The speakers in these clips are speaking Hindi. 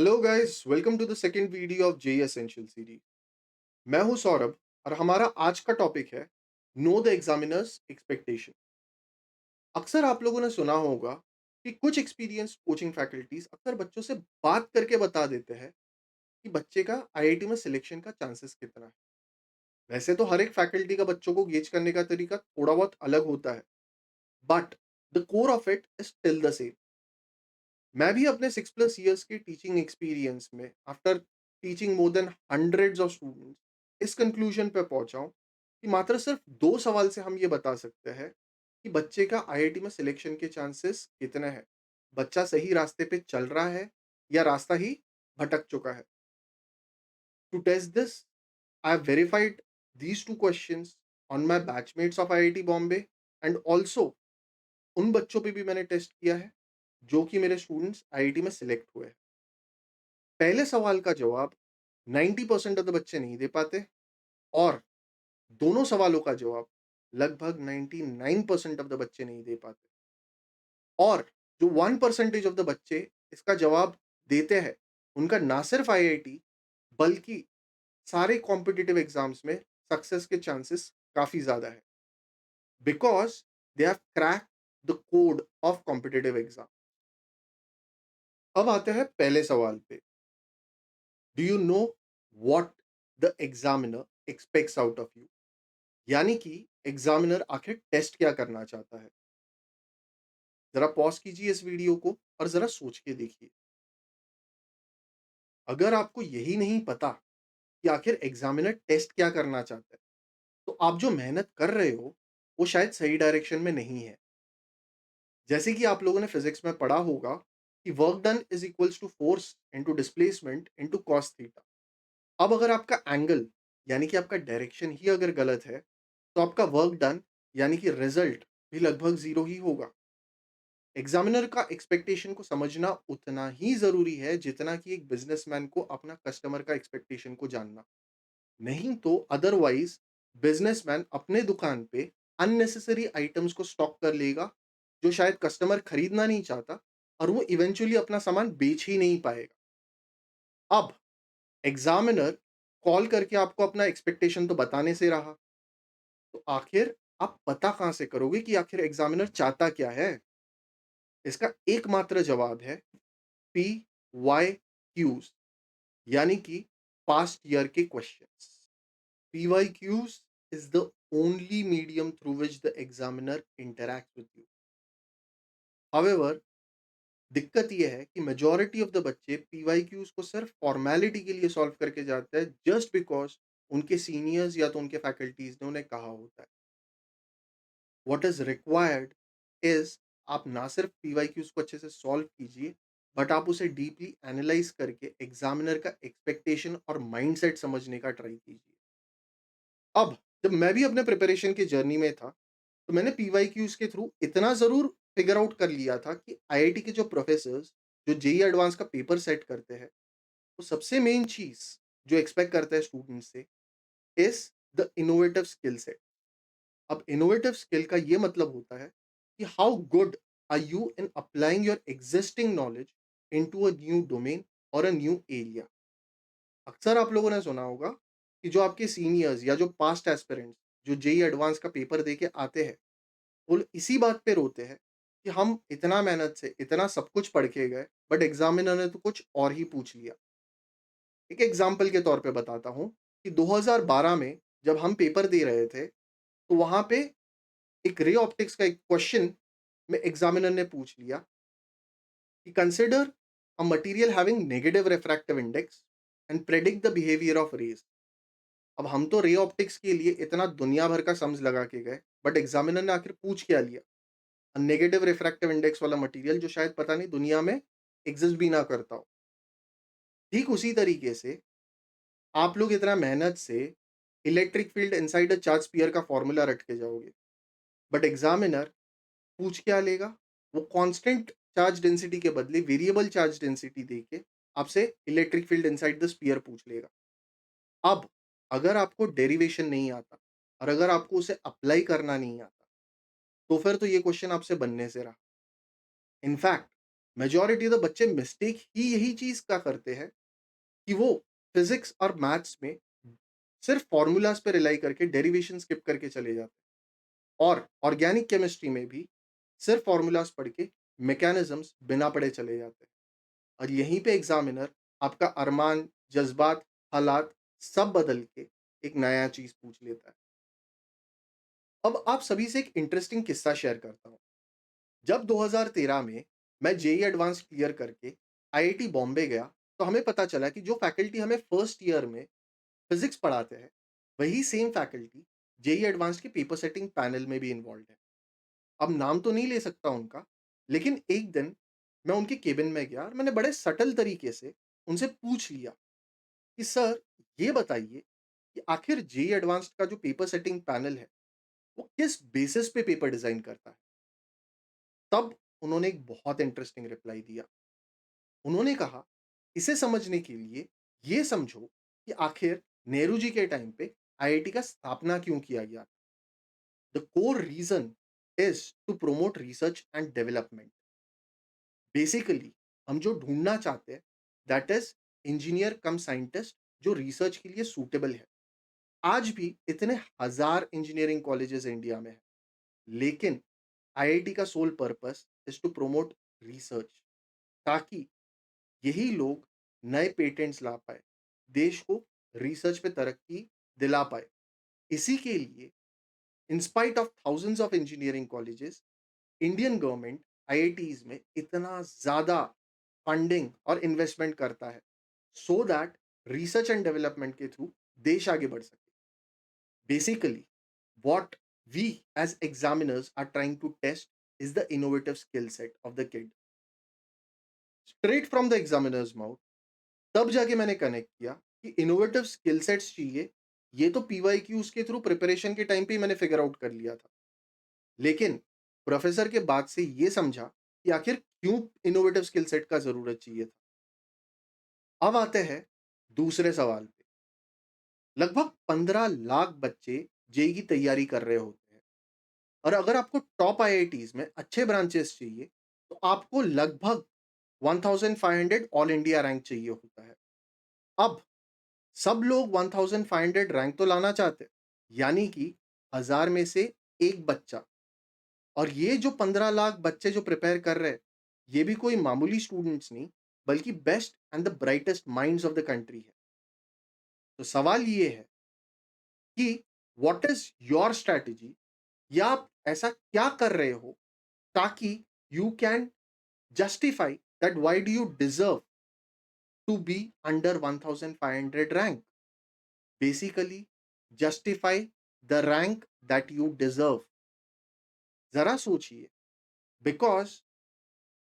Hello guys, welcome to the second video of JEE essential series. मैं हूं सौरभ और हमारा आज का टॉपिक है नो द एग्जामिनर्स एक्सपेक्टेशन। अक्सर आप लोगों ने सुना होगा कि कुछ एक्सपीरियंस कोचिंग फैकल्टीज अक्सर बच्चों से बात करके बता देते हैं कि बच्चे का आईआईटी में सिलेक्शन का चांसेस कितना है। वैसे तो हर एक फैकल्टी का बच्चों को गेज करने का तरीका थोड़ा बहुत अलग होता है, but the core of it is still the same. मैं भी अपने 6+ ईयर्स के टीचिंग एक्सपीरियंस में after teaching more than hundreds of students इस कंक्लूजन पे पहुंचा हूं कि मात्र सिर्फ दो सवाल से हम ये बता सकते हैं कि बच्चे का आईआईटी में सिलेक्शन के चांसेस कितने हैं। बच्चा सही रास्ते पे चल रहा है या रास्ता ही भटक चुका है। To test this, I have verified these two questions on my batchmates of IIT Bombay and also उन बच्चों पे भी मैंने टेस्ट किया है जो कि मेरे स्टूडेंट्स आईआईटी में सिलेक्ट हुए हैं। पहले सवाल का जवाब 90% ऑफ द बच्चे नहीं दे पाते और दोनों सवालों का जवाब लगभग 99% ऑफ द बच्चे नहीं दे पाते। और जो 1% ऑफ द बच्चे इसका जवाब देते हैं, उनका ना सिर्फ आईआईटी बल्कि सारे कॉम्पिटिटिव एग्जाम्स में सक्सेस के चांसेस काफी ज्यादा है, because they have crack the code of competitive exam. अब आते हैं पहले सवाल पे। Do you know what the examiner aspects out of you? यानी कि एग्जामिनर आखिर टेस्ट क्या करना चाहता है। जरा पॉज कीजिए इस वीडियो को और जरा सोच के देखिए। अगर आपको यही नहीं पता कि आखिर एग्जामिनर टेस्ट क्या करना चाहता है, तो आप जो मेहनत कर रहे हो वो शायद सही डायरेक्शन में नहीं है। जैसे कि आप लोगों ने फिजिक्स में पढ़ा होगा कि work done is equals to force into displacement into cos theta. अब अगर आपका एंगल यानी कि आपका डायरेक्शन ही अगर गलत है, तो आपका वर्क डन यानी कि रिजल्ट भी लगभग जीरो ही होगा। एग्जामिनर का एक्सपेक्टेशन को समझना उतना ही जरूरी है जितना कि एक बिजनेसमैन को अपना कस्टमर का एक्सपेक्टेशन को जानना। नहीं तो अदरवाइज बिजनेसमैन अपने दुकान पे अननेसेसरी आइटम्स को स्टॉक कर लेगा जो शायद कस्टमर खरीदना नहीं चाहता, और वो इवेंचुअली अपना सामान बेच ही नहीं पाएगा। अब एग्जामिनर कॉल करके आपको अपना एक्सपेक्टेशन तो बताने से रहा, तो आखिर आप पता कहां से करोगे कि आखिर एग्जामिनर चाहता क्या है? इसका एकमात्र जवाब है पी वाई क्यूज, यानी कि पास्ट ईयर के questions. P Y Qs is the only medium through which the examiner interact with you. However, दिक्कत यह है कि मेजॉरिटी ऑफ द बच्चे पी वाई क्यूज को सिर्फ फॉर्मेलिटी के लिए सॉल्व करके जाते हैं, जस्ट बिकॉज उनके सीनियर्स या तो उनके फैकल्टीज ने उन्हें कहा होता है। व्हाट इज रिक्वायर्ड इज, आप ना सिर्फ पीवाईक्यूज को अच्छे से सॉल्व कीजिए, बट आप उसे डीपली एनालाइज करके एग्जामिनर का एक्सपेक्टेशन और माइंडसेट समझने का ट्राई कीजिए। अब जब मैं भी अपने प्रिपरेशन की जर्नी में था, तो मैंने पीवाईक्यूज के थ्रू इतना जरूर फिगर आउट कर लिया था कि आईआईटी के जो प्रोफेसर्स जो जेई एडवांस का पेपर सेट करते हैं, वो सबसे मेन चीज जो एक्सपेक्ट करते हैं स्टूडेंट से is the innovative skill set. अब इनोवेटिव स्किल का ये मतलब होता है कि how good are you in applying your existing knowledge into a new domain और अ न्यू एरिया। अक्सर आप लोगों ने सुना होगा कि जो आपके सीनियर्स या जो पास्ट एस्पिरेंट्स जो जेई एडवांस का पेपर दे के आते हैं, वो इसी बात पे रोते हैं कि हम इतना मेहनत से इतना सब कुछ पढ़ के गए, बट एग्जामिनर ने तो कुछ और ही पूछ लिया। एक एग्जाम्पल के तौर पे बताता हूँ कि 2012 में जब हम पेपर दे रहे थे, तो वहां पे एक रे ऑप्टिक्स का एक क्वेश्चन में एग्जामिनर ने पूछ लिया कि consider a material having negative refractive index and predict the behaviour of rays. अब हम तो रे ऑप्टिक्स के लिए इतना दुनिया भर का सम्स लगा के गए, बट एग्जामिनर ने आखिर पूछ क्या लिया? नेगेटिव रिफ्रैक्टिव इंडेक्स वाला मटेरियल जो शायद पता नहीं दुनिया में एग्जिस्ट भी ना करता हो। ठीक उसी तरीके से आप लोग इतना मेहनत से electric field inside a charge sphere का फॉर्मूला रट के जाओगे, बट एग्जामिनर पूछ क्या लेगा? वो कांस्टेंट चार्ज डेंसिटी के बदले वेरिएबल चार्ज डेंसिटी देके आपसे electric field inside the sphere पूछ लेगा। अब अगर आपको डेरिवेशन नहीं आता और अगर आपको उसे अप्लाई करना नहीं आता, तो फिर तो ये क्वेश्चन आपसे बनने से रहा। इनफैक्ट मेजॉरिटी ऑफ द बच्चे मिस्टेक ही यही चीज़ का करते हैं कि वो फिज़िक्स और मैथ्स में सिर्फ़ फ़ॉर्मूलाज़ पे रिलाई करके डेरिवेशन स्किप करके चले जाते हैं और ऑर्गेनिक केमिस्ट्री में भी सिर्फ़ फ़ॉर्मूलाज़ पढ़ के मैकेनिज़म्स बिना पढ़े चले जाते हैं और यहीं पे एग्ज़ामिनर आपका अरमान, जज़्बात, हालात सब बदल के एक नया चीज़ पूछ लेता है। अब आप सभी से एक इंटरेस्टिंग किस्सा शेयर करता हूँ। जब 2013 में मैं जेईई एडवांस्ड क्लियर करके आईआईटी बॉम्बे गया, तो हमें पता चला कि जो फैकल्टी हमें फर्स्ट ईयर में फिज़िक्स पढ़ाते हैं, वही सेम फैकल्टी जेईई एडवांस्ड के पेपर सेटिंग पैनल में भी इन्वॉल्व्ड है। अब नाम तो नहीं ले सकता उनका, लेकिन एक दिन मैं उनके केबिन में गया और मैंने बड़े सटल तरीके से उनसे पूछ लिया कि सर, ये बताइए कि आखिर जेईई एडवांस्ड का जो पेपर सेटिंग पैनल है, वो किस बेसिस पे पेपर डिज़ाइन करता है? तब उन्होंने एक बहुत इंटरेस्टिंग रिप्लाई दिया। उन्होंने कहा, इसे समझने के लिए ये समझो कि आखिर नेहरू जी के टाइम पे आईआईटी का स्थापना क्यों किया गया। The core reason is to promote research and development. Basically हम जो ढूंढना चाहते हैं, that is engineer cum scientist जो रिसर्च के लिए सूटेबल है। आज भी इतने हजार इंजीनियरिंग कॉलेजेस इंडिया में है, लेकिन आईआईटी का sole purpose is to promote research, ताकि यही लोग नए पेटेंट्स ला पाए, देश को रिसर्च पे तरक्की दिला पाए। इसी के लिए in spite of thousands of engineering colleges, Indian government IITs में इतना ज़्यादा फंडिंग और इन्वेस्टमेंट करता है, so that research and development के थ्रू देश आगे बढ़ सके। Basically, what we as examiners are trying to test is the innovative skill set of the kid. Straight from the examiner's mouth, तब जाके मैंने कनेक्ट किया कि इनोवेटिव स्किल सेट्स चाहिए। ये तो पीवाईक्यूज के थ्रू प्रिपरेशन के टाइम पे ही मैंने फिगर आउट कर लिया था, लेकिन प्रोफेसर के बाद से ये समझा कि आखिर क्यों इनोवेटिव स्किल सेट का जरूरत चाहिए था। अब आते हैं दूसरे सवाल पे। लगभग 15 लाख बच्चे जेई की तैयारी कर रहे होते हैं, और अगर आपको टॉप आईआईटीज में अच्छे ब्रांचेस चाहिए, तो आपको लगभग 1500 ऑल इंडिया रैंक चाहिए होता है। अब सब लोग 1500 रैंक तो लाना चाहते हैं, यानी कि 1000 में से एक बच्चा। और ये जो 15 लाख बच्चे जो प्रिपेयर कर रहे हैं, ये भी कोई मामूली स्टूडेंट्स नहीं, बल्कि best and the brightest minds of the country है। तो सवाल ये है कि व्हाट इज योर स्ट्रैटेजी, या आप ऐसा क्या कर रहे हो ताकि you can justify that why do you deserve to be under 1500 rank. Basically, justify the rank that you deserve. जरा सोचिए, बिकॉज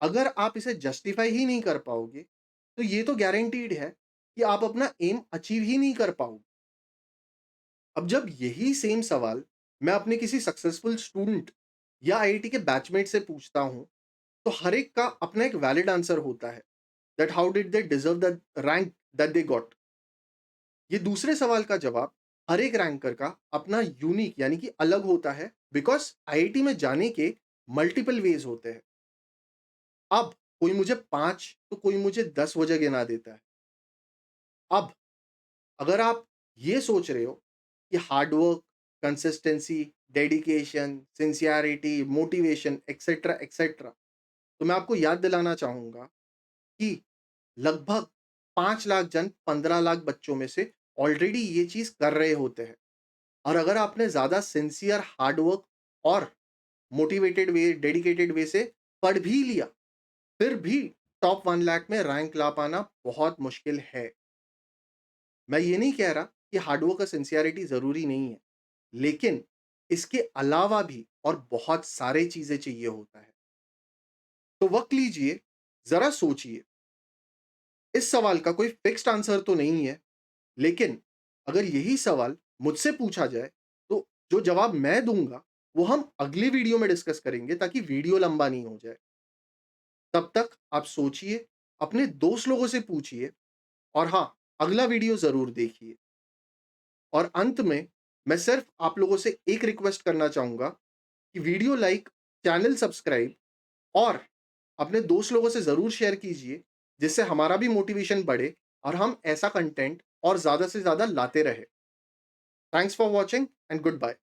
अगर आप इसे जस्टिफाई ही नहीं कर पाओगे, तो ये तो गारंटीड है कि आप अपना एम अचीव ही नहीं कर पाओगे। अब जब यही सेम सवाल मैं अपने किसी सक्सेसफुल स्टूडेंट या आईआईटी के बैचमेट से पूछता हूं, तो हर एक का अपना एक वैलिड आंसर होता है, that how did they deserve the rank that they got. ये दूसरे सवाल का जवाब हर एक रैंकर का अपना यूनिक यानी कि अलग होता है, बिकॉज आईआईटी में जाने के मल्टीपल वेज होते हैं। अब कोई मुझे 5 तो कोई मुझे 10 वजह गिना देता है। अब अगर आप ये सोच रहे हो कि hard work, consistency, dedication, sincerity, motivation etcetera etcetera, तो मैं आपको याद दिलाना चाहूंगा कि लगभग 5 लाख जन 15 लाख बच्चों में से ऑलरेडी ये चीज कर रहे होते हैं। और अगर आपने ज़्यादा सिंसियर, हार्डवर्क और मोटिवेटेड वे, डेडिकेटेड वे से पढ़ भी लिया, फिर भी टॉप 1 लाख में रैंक ला पाना बहुत मुश्किल है। मैं ये नहीं कह रहा कि हार्डवर्क और सिंसियरिटी ज़रूरी नहीं है, लेकिन इसके अलावा भी और बहुत सारे चीज़ें चाहिए होता है। तो वक्त लीजिए, ज़रा सोचिए। इस सवाल का कोई फिक्स्ड आंसर तो नहीं है, लेकिन अगर यही सवाल मुझसे पूछा जाए, तो जो जवाब मैं दूंगा वो हम अगली वीडियो में डिस्कस करेंगे, ताकि वीडियो लंबा नहीं हो जाए। तब तक आप सोचिए, अपने दोस्त लोगों से पूछिए, और हाँ, अगला वीडियो जरूर देखिए। और अंत में मैं सिर्फ आप लोगों से एक रिक्वेस्ट करना चाहूंगा कि वीडियो लाइक, चैनल सब्सक्राइब और अपने दोस्त लोगों से ज़रूर शेयर कीजिए, जिससे हमारा भी मोटिवेशन बढ़े और हम ऐसा कंटेंट और ज़्यादा से ज़्यादा लाते रहें। Thanks for watching and good bye.